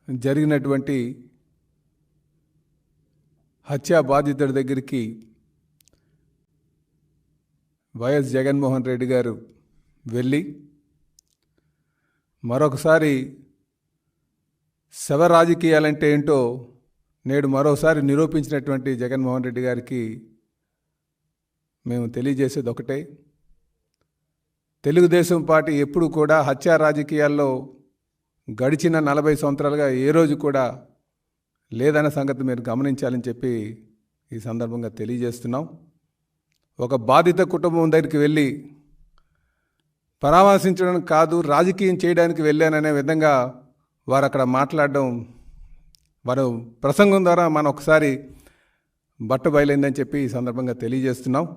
జరిగినటువంటి హత్యా బాధితుడి దగ్గరికి వైఎస్ జగన్మోహన్ రెడ్డి గారు వెళ్ళి మరొకసారి శవ రాజకీయాలంటే ఏంటో నేడు మరోసారి నిరూపించినటువంటి జగన్మోహన్ రెడ్డి గారికి మేము తెలియజేసేది ఒకటే. తెలుగుదేశం పార్టీ ఎప్పుడు కూడా హత్యా రాజకీయాల్లో గడిచిన 40 సంవత్సరాలుగా ఏ రోజు కూడా లేదన్న సంగతి మీరు గమనించాలని చెప్పి ఈ సందర్భంగా తెలియజేస్తున్నాం. ఒక బాధిత కుటుంబం దగ్గరికి వెళ్ళి పరామర్శించడం కాదు, రాజకీయం చేయడానికి వెళ్ళాననే విధంగా వారు అక్కడ మాట్లాడడం, వారు ప్రసంగం ద్వారా మనం ఒకసారి బట్టబయలైందని చెప్పి ఈ సందర్భంగా తెలియజేస్తున్నాం.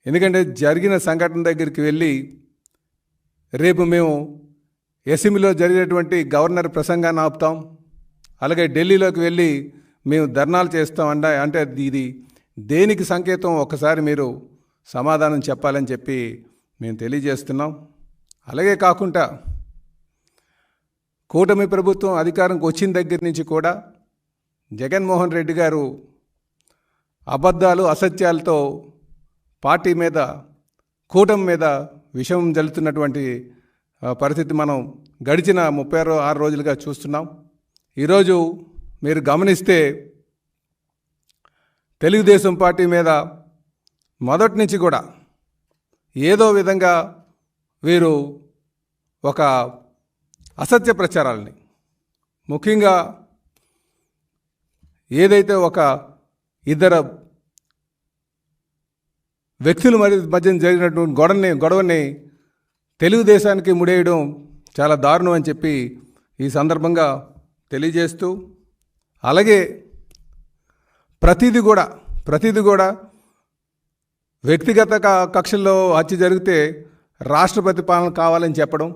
ఎందుకంటే జరిగిన సంఘటన దగ్గరికి వెళ్ళి రేపు మేము అసెంబ్లీలో జరిగినటువంటి గవర్నర్ ప్రసంగాన్ని ఆపుతాం, అలాగే ఢిల్లీలోకి వెళ్ళి మేము ధర్నాలు చేస్తాం అంటే ఇది దేనికి సంకేతం ఒకసారి మీరు సమాధానం చెప్పాలని చెప్పి మేము తెలియజేస్తున్నాం. అలాగే కాకుండా కూటమి ప్రభుత్వం అధికారంకి వచ్చిన దగ్గర నుంచి కూడా జగన్మోహన్ రెడ్డి గారు అబద్ధాలు అసత్యాలతో పార్టీ మీద, కూటమి మీద విషం జల్లుతున్నటువంటి పరిస్థితి మనం గడిచిన 36 రోజులుగా చూస్తున్నాం. ఈరోజు మీరు గమనిస్తే తెలుగుదేశం పార్టీ మీద మొదటి నుంచి కూడా ఏదో విధంగా వీరు ఒక అసత్య ప్రచారాలని, ముఖ్యంగా ఏదైతే ఒక ఇద్దరు వ్యక్తుల మధ్య జరిగినటువంటి గొడవని తెలుగుదేశానికి ముడేయడం చాలా దారుణం అని చెప్పి ఈ సందర్భంగా తెలియజేస్తూ, అలాగే ప్రతిదీ కూడా వ్యక్తిగత కక్షల్లో హత్య జరిగితే రాష్ట్రపతి పాలన కావాలని చెప్పడం,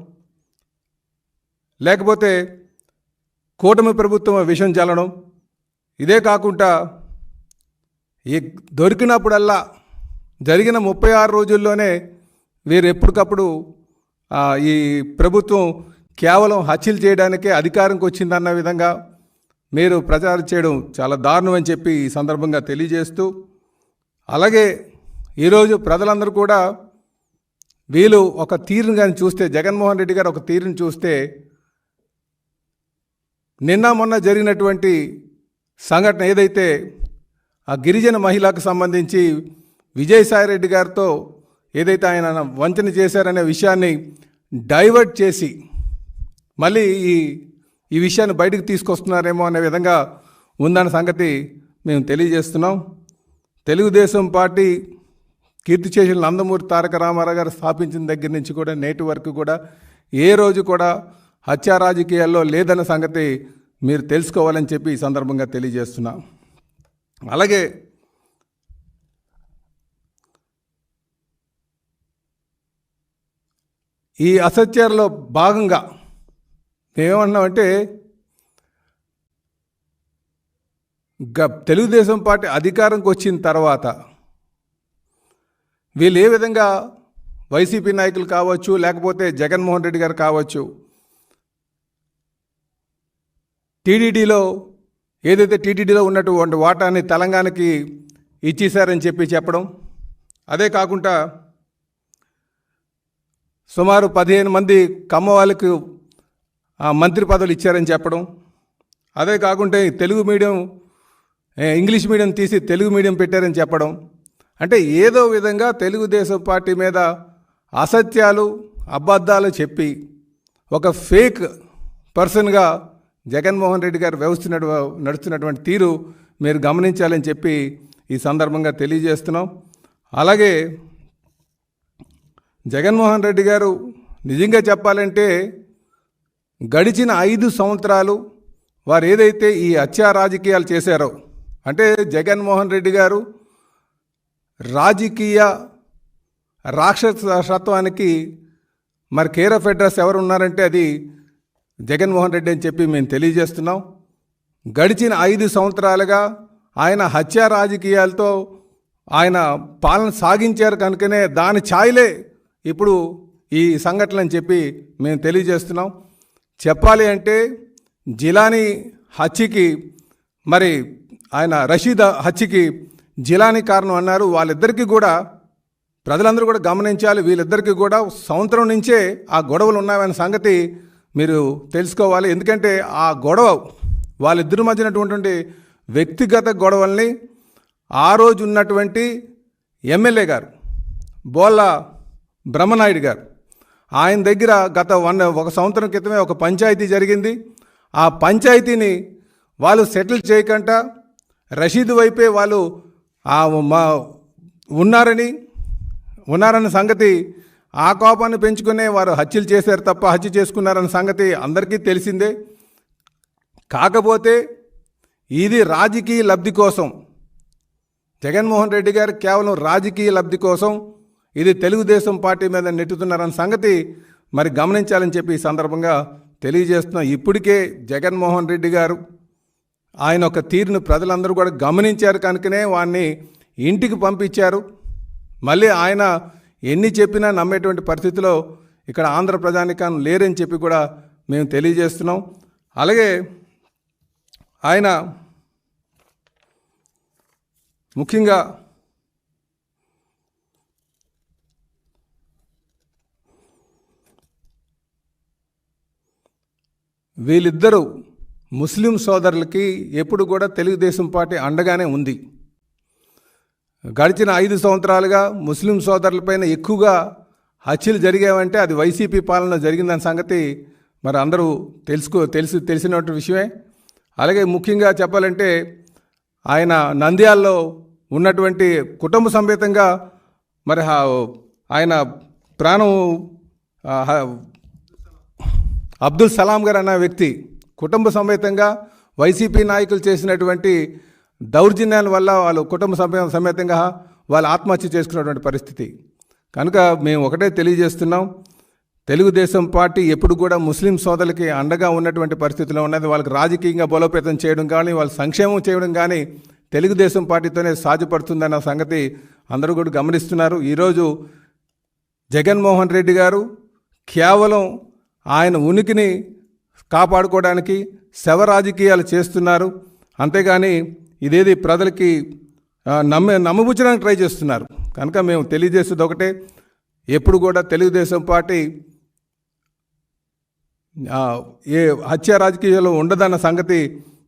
లేకపోతే కూటమి ప్రభుత్వం విషం చల్లడం, ఇదే కాకుండా ఈ దొరికినప్పుడల్లా జరిగిన 36 రోజుల్లోనే వీరు ఎప్పటికప్పుడు ఈ ప్రభుత్వం కేవలం హత్యలు చేయడానికే అధికారంకి వచ్చిందన్న విధంగా మీరు ప్రచారం చేయడం చాలా దారుణం అని చెప్పి ఈ సందర్భంగా తెలియజేస్తూ, అలాగే ఈరోజు ప్రజలందరూ కూడా వీళ్ళు ఒక తీరును కానీ చూస్తే, జగన్మోహన్ రెడ్డి గారు ఒక తీరును చూస్తే, నిన్న మొన్న జరిగినటువంటి సంఘటన ఏదైతే ఆ గిరిజన మహిళకు సంబంధించి విజయసాయిరెడ్డి గారితో ఏదైతే ఆయన వంచన చేశారనే విషయాన్ని డైవర్ట్ చేసి మళ్ళీ ఈ విషయాన్ని బయటకు తీసుకొస్తున్నారేమో అనే విధంగా ఉందన్న సంగతి మేము తెలియజేస్తున్నాం. తెలుగుదేశం పార్టీ కీర్తిశేషులు నందమూరి తారక రామారావు గారు స్థాపించిన దగ్గర నుంచి కూడా నేటి వరకు కూడా ఏ రోజు కూడా హత్యా రాజకీయాల్లో లేదన్న సంగతి మీరు తెలుసుకోవాలని చెప్పి ఈ సందర్భంగా తెలియజేస్తున్నాం. అలాగే ఈ అసత్యాల్లో భాగంగా మేమేమన్నామంటే, తెలుగుదేశం పార్టీ అధికారంకి వచ్చిన తర్వాత వీళ్ళు ఏ విధంగా వైసీపీ నాయకులు కావచ్చు, లేకపోతే జగన్మోహన్ రెడ్డి గారు కావచ్చు, టీటీడీలో ఉన్నటువంటి వాటాని తెలంగాణకి ఇచ్చేశారని చెప్పడం, అదే కాకుండా సుమారు 15 మంది కమ్మ వాళ్ళకు మంత్రి పదవులు ఇచ్చారని చెప్పడం, అదే కాకుండా ఇంగ్లీష్ మీడియం తీసి తెలుగు మీడియం పెట్టారని చెప్పడం, అంటే ఏదో విధంగా తెలుగుదేశం పార్టీ మీద అసత్యాలు అబద్ధాలు చెప్పి ఒక ఫేక్ పర్సన్గా జగన్మోహన్ రెడ్డి గారు నడుస్తున్నటువంటి తీరు మీరు గమనించాలని చెప్పి ఈ సందర్భంగా తెలియజేస్తున్నాం. అలాగే జగన్మోహన్ రెడ్డి గారు నిజంగా చెప్పాలంటే గడిచిన 5 సంవత్సరాలు వారు ఏదైతే ఈ హత్యా రాజకీయాలు చేశారో, అంటే జగన్మోహన్ రెడ్డి గారు రాజకీయ రాక్షసత్వానికి మరి కేర్ ఆఫ్ అడ్రస్ ఎవరు ఉన్నారంటే అది జగన్మోహన్ రెడ్డి అని చెప్పి మేము తెలియజేస్తున్నాం. గడిచిన 5 సంవత్సరాలుగా ఆయన హత్యా రాజకీయాలతో ఆయన పాలన సాగించారు కనుకనే దాని ఛాయలే ఇప్పుడు ఈ సంఘటనలు అని చెప్పి మేము తెలియజేస్తున్నాం. చెప్పాలి అంటే జిలానీ హత్యకి మరి ఆయన రషీద్ హత్యకి జిలానీ కారణం అన్నారు. వాళ్ళిద్దరికీ కూడా ప్రజలందరూ కూడా గమనించాలి. వీళ్ళిద్దరికీ కూడా సంవత్సరం నుంచే ఆ గొడవలు ఉన్నాయనే సంగతి మీరు తెలుసుకోవాలి. ఎందుకంటే ఆ గొడవ వాళ్ళిద్దరి మధ్యనటువంటి వ్యక్తిగత గొడవల్ని ఆ రోజు ఉన్నటువంటి ఎమ్మెల్యే గారు బోళ్ళ బ్రహ్మనాయుడు గారు ఆయన దగ్గర ఒక సంవత్సరం క్రితమే ఒక పంచాయతీ జరిగింది. ఆ పంచాయతీని వాళ్ళు సెటిల్ చేయకుండా రషీద్ వైపే వాళ్ళు ఉన్నారన్న సంగతి ఆ కోపాన్ని పెంచుకునే వారు హత్యలు చేశారు తప్ప హత్య చేసుకున్నారన్న సంగతి అందరికీ తెలిసిందే. కాకపోతే ఇది రాజకీయ లబ్ధి కోసం జగన్మోహన్ రెడ్డి గారు కేవలం రాజకీయ లబ్ధి కోసం ఇది తెలుగుదేశం పార్టీ మీద నెట్టుతున్నారన్న సంగతి మరి గమనించాలని చెప్పి ఈ సందర్భంగా తెలియజేస్తున్నాం. ఇప్పటికే జగన్మోహన్ రెడ్డి గారు ఆయన ఒక తీరును ప్రజలందరూ కూడా గమనించారు కనుకనే వాడిని ఇంటికి పంపించారు. మళ్ళీ ఆయన ఎన్ని చెప్పినా నమ్మేటువంటి పరిస్థితిలో ఇక్కడ ఆంధ్ర ప్రజానికం లేరని చెప్పి కూడా మేము తెలియజేస్తున్నాం. అలాగే ఆయన ముఖ్యంగా వీళ్ళిద్దరూ ముస్లిం సోదరులకి ఎప్పుడు కూడా తెలుగుదేశం పార్టీ అండగానే ఉంది. గడిచిన 5 సంవత్సరాలుగా ముస్లిం సోదరులపైన ఎక్కువగా హత్యలు జరిగావంటే అది వైసీపీ పాలన జరిగిందన్న సంగతి మరి అందరూ తెలిసినటువంటి విషయమే. అలాగే ముఖ్యంగా చెప్పాలంటే ఆయన నంద్యాలలో ఉన్నటువంటి కుటుంబ సమేతంగా మరి ఆయన ప్రాణం అబ్దుల్ సలాం గారు అన్న వ్యక్తి కుటుంబ సమేతంగా వైసీపీ నాయకులు చేసినటువంటి దౌర్జన్యాల వల్ల వాళ్ళు కుటుంబ సమేతంగా వాళ్ళు ఆత్మహత్య చేసుకున్నటువంటి పరిస్థితి. కనుక మేము ఒకటే తెలియజేస్తున్నాం, తెలుగుదేశం పార్టీ ఎప్పుడు కూడా ముస్లిం సోదరులకి అండగా ఉన్నటువంటి పరిస్థితిలో ఉన్నది. వాళ్ళకి రాజకీయంగా బలోపేతం చేయడం కానీ వాళ్ళ సంక్షేమం చేయడం కానీ తెలుగుదేశం పార్టీతోనే సాధ్యపడుతుందన్న సంగతి అందరూ కూడా గమనిస్తున్నారు. ఈరోజు జగన్మోహన్ రెడ్డి గారు కేవలం ఆయన ఉనికిని కాపాడుకోవడానికి శవ రాజకీయాలు చేస్తున్నారు. అంతేగాని ఇదేది ప్రజలకి నమ్మబుచ్చడానికి ట్రై చేస్తున్నారు. కనుక మేము తెలియజేసేది ఒకటే, ఎప్పుడు కూడా తెలుగుదేశం పార్టీ ఏ హత్య రాజకీయాలు ఉండదన్న సంగతి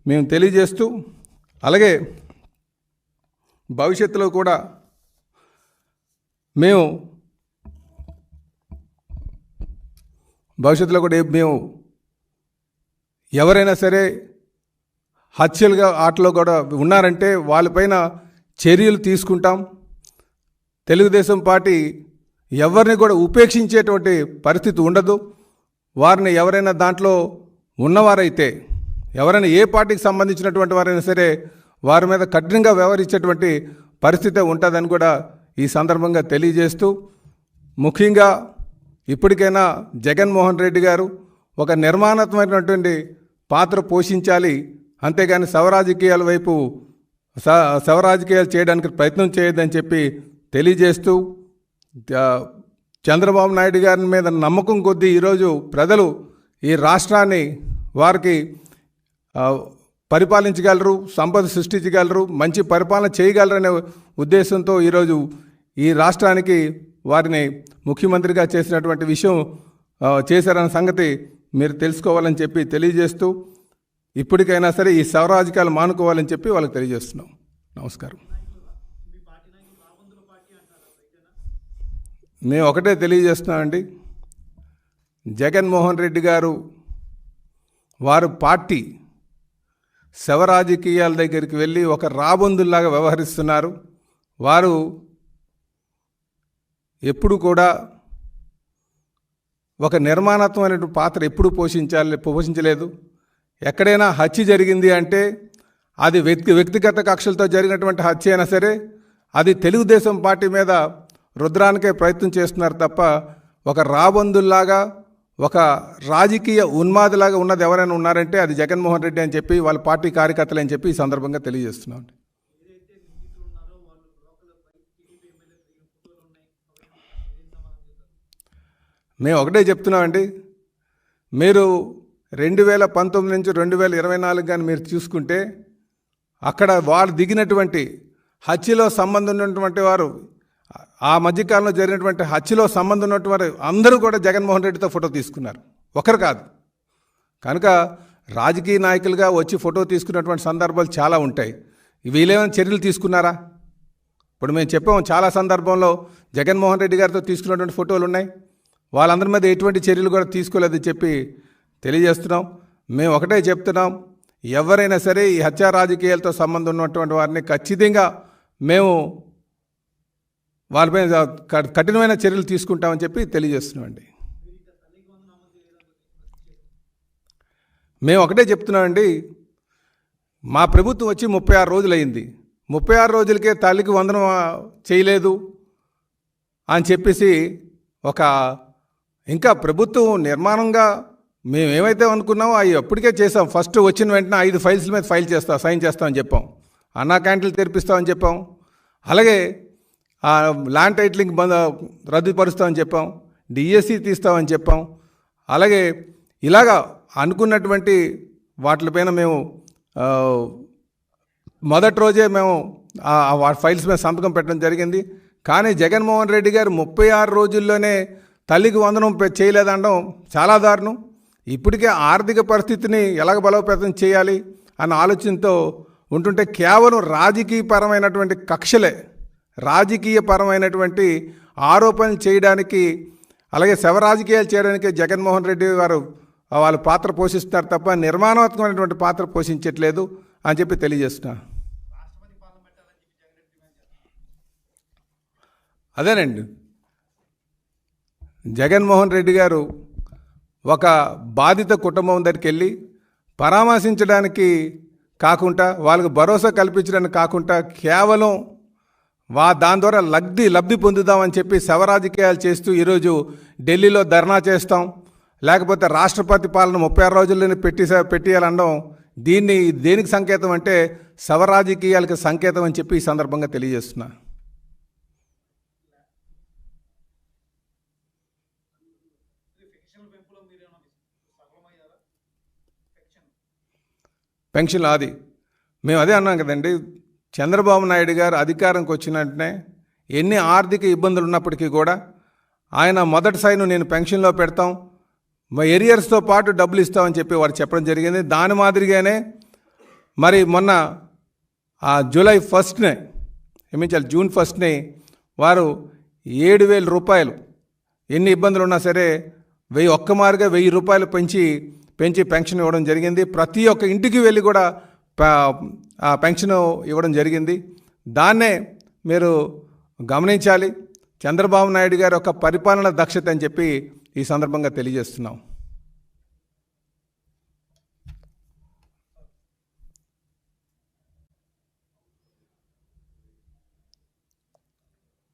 మేము తెలియజేస్తూ, అలాగే భవిష్యత్తులో కూడా మేము ఎవరైనా సరే హత్యలుగా ఆటలో కూడా ఉన్నారంటే వాళ్ళపైన చర్యలు తీసుకుంటాం. తెలుగుదేశం పార్టీ ఎవరిని కూడా ఉపేక్షించేటువంటి పరిస్థితి ఉండదు. వారిని ఎవరైనా దాంట్లో ఉన్నవారైతే ఎవరైనా ఏ పార్టీకి సంబంధించినటువంటి వారైనా సరే వారి మీద కఠినంగా వ్యవహరించేటువంటి పరిస్థితి ఉంటుందని కూడా ఈ సందర్భంగా తెలియజేస్తూ, ముఖ్యంగా ఇప్పటికైనా జగన్మోహన్ రెడ్డి గారు ఒక నిర్మాణాత్మకమైనటువంటి పాత్ర పోషించాలి. అంతేగాని శవరాజకీయాల వైపు శవరాజకీయాలు చేయడానికి ప్రయత్నం చేయొద్దని చెప్పి తెలియజేస్తూ, చంద్రబాబు నాయుడు గారి మీద నమ్మకం కొద్దీ ఈరోజు ప్రజలు ఈ రాష్ట్రాన్ని వారికి పరిపాలించగలరు, సంపద సృష్టించగలరు, మంచి పరిపాలన చేయగలరనే ఉద్దేశంతో ఈరోజు ఈ రాష్ట్రానికి వారిని ముఖ్యమంత్రిగా చేసినటువంటి విషయం చేశారన్న సంగతి మీరు తెలుసుకోవాలని చెప్పి తెలియజేస్తూ, ఇప్పటికైనా సరే ఈ శవరాజకీయాలు మానుకోవాలని చెప్పి వాళ్ళకి తెలియజేస్తున్నాం. నమస్కారం. మేము ఒకటే తెలియజేస్తున్నామండి, జగన్మోహన్ రెడ్డి గారు వారు పార్టీ శవరాజకీయాల దగ్గరికి వెళ్ళి ఒక రాబందుల్లాగా వ్యవహరిస్తున్నారు. వారు ఎప్పుడు కూడా ఒక నిర్మాణాత్మకమైన పాత్ర ఎప్పుడు పోషించలేదు. ఎక్కడైనా హత్య జరిగింది అంటే అది వ్యక్తిగత కక్షలతో జరిగినటువంటి హత్య అయినా సరే అది తెలుగుదేశం పార్టీ మీద రుద్రానికే ప్రయత్నం చేస్తున్నారు తప్ప ఒక రాబందుల్లాగా ఒక రాజకీయ ఉన్మాదిలాగా ఉన్నది ఎవరైనా ఉన్నారంటే అది జగన్మోహన్ రెడ్డి అని చెప్పి వాళ్ళ పార్టీ కార్యకర్తలు అని చెప్పి ఈ సందర్భంగా తెలియజేస్తున్నాం. మేము ఒకటే చెప్తున్నామండి, మీరు 2019 నుంచి 2024 కానీ మీరు చూసుకుంటే అక్కడ వారు దిగినటువంటి హత్యలో సంబంధం ఉన్నటువంటి వారు, ఆ మధ్యకాలంలో జరిగినటువంటి హత్యలో సంబంధం ఉన్నటువంటి వారు అందరూ కూడా జగన్మోహన్ రెడ్డితో ఫోటో తీసుకున్నారు, ఒకరు కాదు. కనుక రాజకీయ నాయకులుగా వచ్చి ఫోటో తీసుకున్నటువంటి సందర్భాలు చాలా ఉంటాయి. వీళ్ళేమైనా చర్యలు తీసుకున్నారా? ఇప్పుడు మేము చెప్పాము, చాలా సందర్భంలో జగన్మోహన్ రెడ్డి గారితో తీసుకున్నటువంటి ఫోటోలు ఉన్నాయి. వాళ్ళందరి మీద ఎటువంటి చర్యలు కూడా తీసుకోలేదని చెప్పి తెలియజేస్తున్నాం. మేము ఒకటే చెప్తున్నాం, ఎవరైనా సరే ఈ హత్యా రాజకీయాలతో సంబంధం ఉన్నటువంటి వారిని ఖచ్చితంగా మేము వారిపై కఠినమైన చర్యలు తీసుకుంటామని చెప్పి తెలియజేస్తున్నామండి. మేము ఒకటే చెప్తున్నామండి, మా ప్రభుత్వం వచ్చి 36 రోజులైంది. 36 రోజులకే తల్లికి వందనం చేయలేదు అని చెప్పేసి ఇంకా ప్రభుత్వం నిర్మాణంగా మేము ఏమైతే అనుకున్నామో అవి అప్పటికే చేసాం. ఫస్ట్ వచ్చిన వెంటనే 5 ఫైల్స్ మీద సైన్ చేస్తామని చెప్పాం. అన్నా క్యాంటీన్లు తెరిపిస్తామని చెప్పాం. అలాగే ల్యాండ్ టైటిలింగ్ రద్దుపరుస్తామని చెప్పాం. డిఎస్సి తీస్తామని చెప్పాం. అలాగే ఇలాగా అనుకున్నటువంటి వాటిపైన మేము మొదటి రోజే మేము ఫైల్స్ మీద సంతకం పెట్టడం జరిగింది. కానీ జగన్మోహన్ రెడ్డి గారు 36 రోజుల్లోనే తల్లికి వందనం చేయలేదనడం చాలా దారుణం. ఇప్పటికే ఆర్థిక పరిస్థితిని ఎలాగ బలోపేతం చేయాలి అన్న ఆలోచనతో ఉంటుంటే కేవలం రాజకీయపరమైనటువంటి కక్షలే, రాజకీయపరమైనటువంటి ఆరోపణలు చేయడానికి, అలాగే శవ రాజకీయాలు చేయడానికి జగన్మోహన్ రెడ్డి గారు వాళ్ళు పాత్ర పోషిస్తారు తప్ప నిర్మాణాత్మకమైనటువంటి పాత్ర పోషించట్లేదు అని చెప్పి తెలియజేస్తున్నా. అదేనండి, జగన్మోహన్ రెడ్డి గారు ఒక బాధిత కుటుంబం దగ్గరికి వెళ్ళి పరామర్శించడానికి కాకుండా, వాళ్ళకు భరోసా కల్పించడానికి కాకుండా కేవలం దాని ద్వారా లబ్ధి పొందుదామని చెప్పి శవ రాజకీయాలు చేస్తూ ఈరోజు ఢిల్లీలో ధర్నా చేస్తాం, లేకపోతే రాష్ట్రపతి పాలన 36 రోజుల్లోనే పెట్టేయాలనడం దేనికి సంకేతం అంటే శవ రాజకీయాలకు సంకేతం అని చెప్పి ఈ సందర్భంగా తెలియజేస్తున్నా. పెన్షన్లు అది మేము అదే అన్నాం కదండి, చంద్రబాబు నాయుడు గారు అధికారంకి వచ్చిన వెంటనే ఎన్ని ఆర్థిక ఇబ్బందులు ఉన్నప్పటికీ కూడా ఆయన మొదటి సైను నేను పెన్షన్లో పెడతాం, మా ఎరియర్స్తో పాటు డబ్బులు ఇస్తామని చెప్పి వారు చెప్పడం జరిగింది. దాని మాదిరిగానే మరి మొన్న జూలై 1నే జూన్ 1నే వారు 7,000 రూపాయలు, ఎన్ని ఇబ్బందులు ఉన్నా సరే ఒక్కమారుగా 1,000 రూపాయలు పెంచి పెన్షన్ ఇవ్వడం జరిగింది. ప్రతి ఒక్క ఇంటికి వెళ్ళి కూడా పెన్షన్ ఇవ్వడం జరిగింది. దాన్నే మీరు గమనించాలి. చంద్రబాబు నాయుడు గారి యొక్క పరిపాలన దక్షత అని చెప్పి ఈ సందర్భంగా తెలియజేస్తున్నాం.